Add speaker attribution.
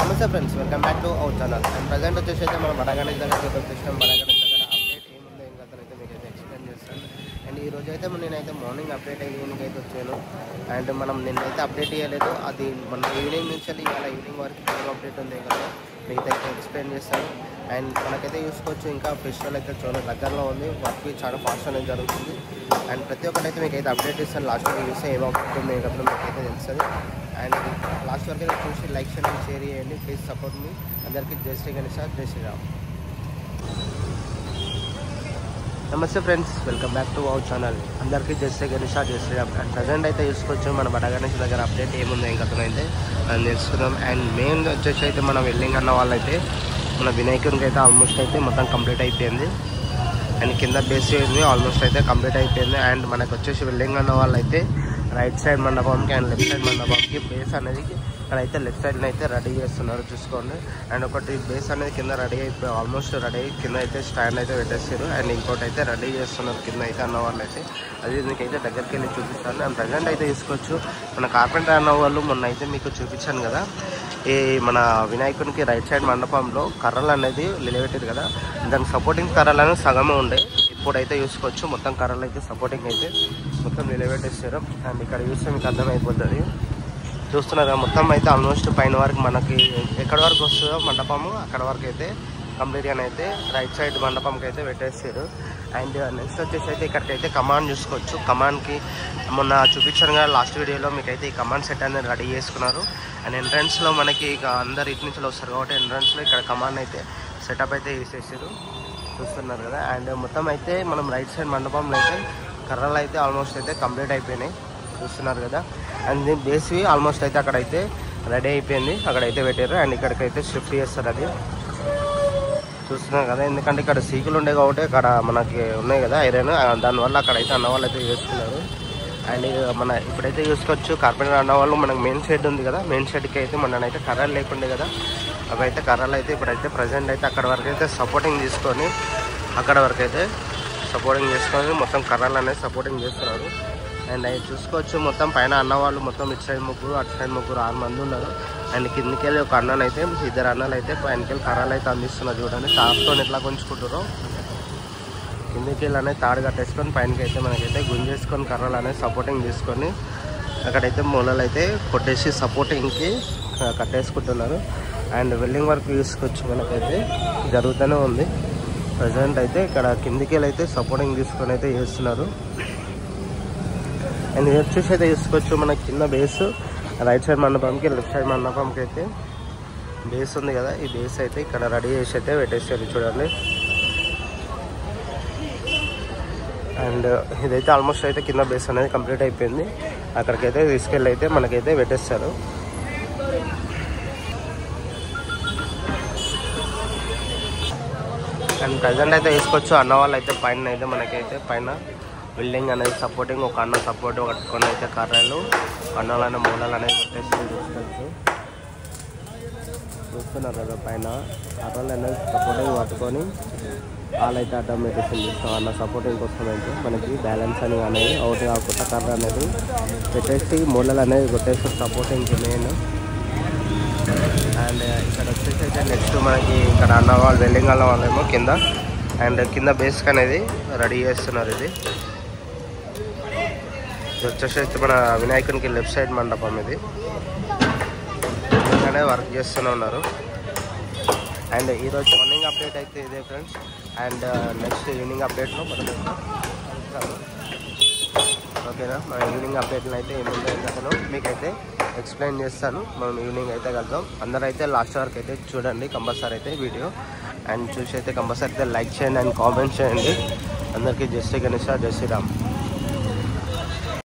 Speaker 1: నమస్తే friends, welcome back to our channel. And present వచ్చేసి అయితే మనం బడగణేష్ దగ్గరికి వచ్చేసాం. బడగణేష్ దగ్గర అప్డేట్ ఏముందో ఏం కథలు అయితే మీకు అయితే ఎక్స్ప్లెయిన్ చేస్తాను. అండ్ ఈ రోజు అయితే నేనైతే మార్నింగ్ అప్డేట్ ఈవినింగ్ అయితే వచ్చాను. అండ్ మనం నిన్నైతే అప్డేట్ ఇవ్వలేదు, అది మన ఈవినింగ్ నుంచి ఇవాళ ఈవినింగ్ వరకు ఏం అప్డేట్ ఉంది కదా మీకు అయితే ఎక్స్ప్లెయిన్ చేస్తాను. అండ్ మనకైతే చూసుకోవచ్చు, ఇంకా ఫెస్టివల్ అయితే చాలా దగ్గరలో ఉంది, వర్క్ చాలా ఫాస్ట్ అనేది జరుగుతుంది. అండ్ ప్రతి ఒక్కటైతే మీకు అయితే అప్డేట్ ఇస్తాను. లాస్ట్ వరకు చూస్తే ఏం అప్డేట్ ఉంది కదా మీకు అయితే తెలుస్తుంది. అండ్ లాస్ట్ వరకు అయితే చూసి లైక్ షేర్ చేయండి, ప్లీజ్ సపోర్ట్ మీ. అందరికీ జై శ్రీ గణేష్, జై శ్రీరామ్. నమస్తే friends, welcome back to our channel. అందరికీ జై శ్రీ గణేష్, జై శ్రీరామ్. అండ్ ప్రజెంట్ అయితే చూసుకోవచ్చు మన బడగణేష్ దగ్గర అప్డేట్ ఏముందో ఏం కథను అయితే మనం తెలుసుకుందాం. అండ్ మెయిన్ వచ్చేసి అయితే మనం వెల్లింగ్ అన్న వాళ్ళైతే మన వినాయకునికి అయితే ఆల్మోస్ట్ అయితే మొత్తం కంప్లీట్ అయిపోయింది. అండ్ కింద బేస్ ఆల్మోస్ట్ అయితే కంప్లీట్ అయిపోయింది. అండ్ మనకు వచ్చేసి వెల్లింగ్ అన్న వాళ్ళైతే రైట్ సైడ్ మండపంకి అండ్ లెఫ్ట్ సైడ్ మండపంకి బేస్ అనేది ఇక్కడైతే లెఫ్ట్ సైడ్ని అయితే రెడీ చేస్తున్నారు చూసుకోండి. అండ్ ఒకటి బేస్ అనేది కింద రెడీ అయిపోయి ఆల్మోస్ట్ రెడీ అయ్యి కింద అయితే స్టాండ్ అయితే పెట్టేస్తారు. అండ్ ఇంకోటి అయితే రెడీ చేస్తున్నారు కింద అయితే అన్న వాళ్ళు అయితే. అది మీకైతే దగ్గరికి వెళ్ళి చూపిస్తాను. అండ్ ప్రజెంట్ అయితే తీసుకోవచ్చు మన కార్పెంటర్ అన్న వాళ్ళు మొన్న అయితే మీకు చూపించాను కదా, ఈ మన వినాయకునికి రైట్ సైడ్ మండపంలో కర్రలు అనేది నిలబెట్టారు కదా, దానికి సపోర్టింగ్ కర్రలు అనేది సగమే ఉండే. ఇప్పుడైతే చూసుకోవచ్చు మొత్తం కర్రలు అయితే సపోర్టింగ్ అయితే మొత్తం నిలబెట్టేస్తారు. అండ్ ఇక్కడ చూస్తే మీకు అర్థమైపోతుంది, చూస్తున్నారు మొత్తం అయితే ఆల్మోస్ట్ పైన వరకు మనకి ఎక్కడి వరకు వస్తుందో మండపము అక్కడ వరకు అయితే కంప్లీట్గా అయితే రైట్ సైడ్ మండపంకి అయితే పెట్టేస్తారు. అండ్ నెక్స్ట్ వచ్చేసి అయితే ఇక్కడికైతే కమాండ్ చూసుకోవచ్చు. కమాండ్కి మొన్న చూపించాను కదా లాస్ట్ వీడియోలో, మీకైతే ఈ కమాండ్ సెట్ అనేది రెడీ చేసుకున్నారు. అండ్ ఎంట్రన్స్లో మనకి ఇక అందరు ఇటు నుంచి వస్తారు కాబట్టి ఎంట్రన్స్లో ఇక్కడ కమాండ్ అయితే సెటప్ అయితే చేసేసారు చూస్తున్నారు కదా. అండ్ మొత్తం అయితే మనం రైట్ సైడ్ మండపంలో అయితే కర్రలు అయితే ఆల్మోస్ట్ అయితే కంప్లీట్ అయిపోయినాయి చూస్తున్నారు కదా. అండ్ దీని బేస్వి ఆల్మోస్ట్ అయితే అక్కడైతే రెడీ అయిపోయింది, అక్కడైతే పెట్టారు. అండ్ ఇక్కడికైతే షిఫ్ట్ చేస్తారు, అది చూస్తున్నారు కదా. ఎందుకంటే ఇక్కడ సీకులు ఉండే కాబట్టి అక్కడ మనకి ఉన్నాయి కదా ఐరన్, దానివల్ల అక్కడైతే అన్నవాళ్ళు అయితే వేసుకున్నారు. అండ్ మన ఇప్పుడైతే చూసుకోవచ్చు కార్పెంటర్ అన్నవాళ్ళు మనకు మెయిన్ షెడ్ ఉంది కదా, మెయిన్ షెడ్కి అయితే మననైతే కర్రలు లేకుండే కదా, అవైతే కర్రలు అయితే ఇప్పుడైతే ప్రజెంట్ అయితే అక్కడ వరకు అయితే సపోర్టింగ్ తీసుకొని అక్కడ వరకు అయితే సపోర్టింగ్ చేసుకొని మొత్తం కర్రలు అనేది సపోర్టింగ్ చేస్తున్నారు. అండ్ అవి చూసుకోవచ్చు మొత్తం పైన అన్నవాళ్ళు మొత్తం ఇటు సైడ్ ముగ్గురు అటు సైడ్ ముగ్గురు 6 మంది ఉన్నారు. అండ్ కిందికి వెళ్ళి ఒక అన్ననైతే 2 అన్నలు అయితే పైనకి వెళ్ళి కర్రలు అయితే అందిస్తున్నారు చూడండి. తాడుతో ఎట్లా కొంచుకుంటారో కిందికి వెళ్ళి అనేది తాడు కట్టేసుకొని పైనకి అయితే మనకైతే గుంజేసుకొని కర్రలు అనేది సపోర్టింగ్ తీసుకొని అక్కడైతే మూలలు అయితే కొట్టేసి సపోర్టింగ్కి కట్టేసుకుంటున్నారు. అండ్ వెల్డింగ్ వర్క్ చూసుకోవచ్చు మనకైతే జరుగుతూనే ఉంది. ప్రజెంట్ అయితే ఇక్కడ కిందికి వెళ్ళి అయితే సపోర్టింగ్ తీసుకొని అయితే చేస్తున్నారు. అండ్ ఇది వచ్చేసి అయితే చూసుకోవచ్చు మన కింద బేస్ రైట్ సైడ్ మండపంకి లెఫ్ట్ సైడ్ మండపంకి అయితే బేస్ ఉంది కదా, ఈ బేస్ అయితే ఇక్కడ రెడీ చేసి అయితే పెట్టేసారు చూడండి. అండ్ ఇదైతే ఆల్మోస్ట్ అయితే కింద బేస్ అనేది కంప్లీట్ అయిపోయింది, అక్కడికైతే తీసుకెళ్ళి అయితే మనకైతే పెట్టేస్తారు. అండ్ ప్రజెంట్ అయితే తీసుకోవచ్చు అన్న వాళ్ళు అయితే పైన అయితే మనకైతే పైన బిల్డింగ్ అనేది సపోర్టింగ్ ఒక అన్న సపోర్ట్ కట్టుకొని అయితే కర్రలు అన్నలనే మూలలు అనేది పెట్టేసి చూసుకోవచ్చు. చూస్తున్నారు కదా పైన కర్రలు అనేది సపోర్టింగ్ పట్టుకొని వాళ్ళైతే ఆటోమేటిక్ చేస్తాం అన్న సపోర్టింగ్ కోసం అయితే మనకి బ్యాలెన్స్ అని అనేది ఒకటి కాకుండా కర్ర అనేది పెట్టేసి మూలలు అనేది కొట్టేసి సపోర్టింగ్కి మెయిన్. అండ్ ఇక్కడ వచ్చేసి అయితే నెక్స్ట్ మనకి ఇక్కడ అన్న వాళ్ళు వెల్డింగ్ అన్న వాళ్ళేమో కింద అండ్ కింద బేస్కి అనేది రెడీ చేస్తున్నారు. ఇది వచ్చేసి అయితే మన వినాయకునికి లెఫ్ట్ సైడ్ మండపం ఇది ఇలానే వర్క్ చేస్తూనే ఉన్నారు. అండ్ ఈరోజు మార్నింగ్ అప్డేట్ అయితే ఇదే ఫ్రెండ్స్. అండ్ నెక్స్ట్ ఈవినింగ్ అప్డేట్లో మనం ఓకేనా, మన ఈవినింగ్ అప్డేట్లో అయితే ఏముందో ఏంటో మీకైతే ఎక్స్ప్లెయిన్ చేస్తాను. మనం ఈవినింగ్ అయితే కలుద్దాం. అందరూ అయితే లాస్ట్ వరకు అయితే చూడండి కంపల్సరీ అయితే వీడియో. అండ్ చూసి అయితే కంపల్సరీ అయితే లైక్ చేయండి అండ్ కామెంట్ చేయండి. అందరికీ జై శ్రీ గణేష్, జై శ్రీరామ్.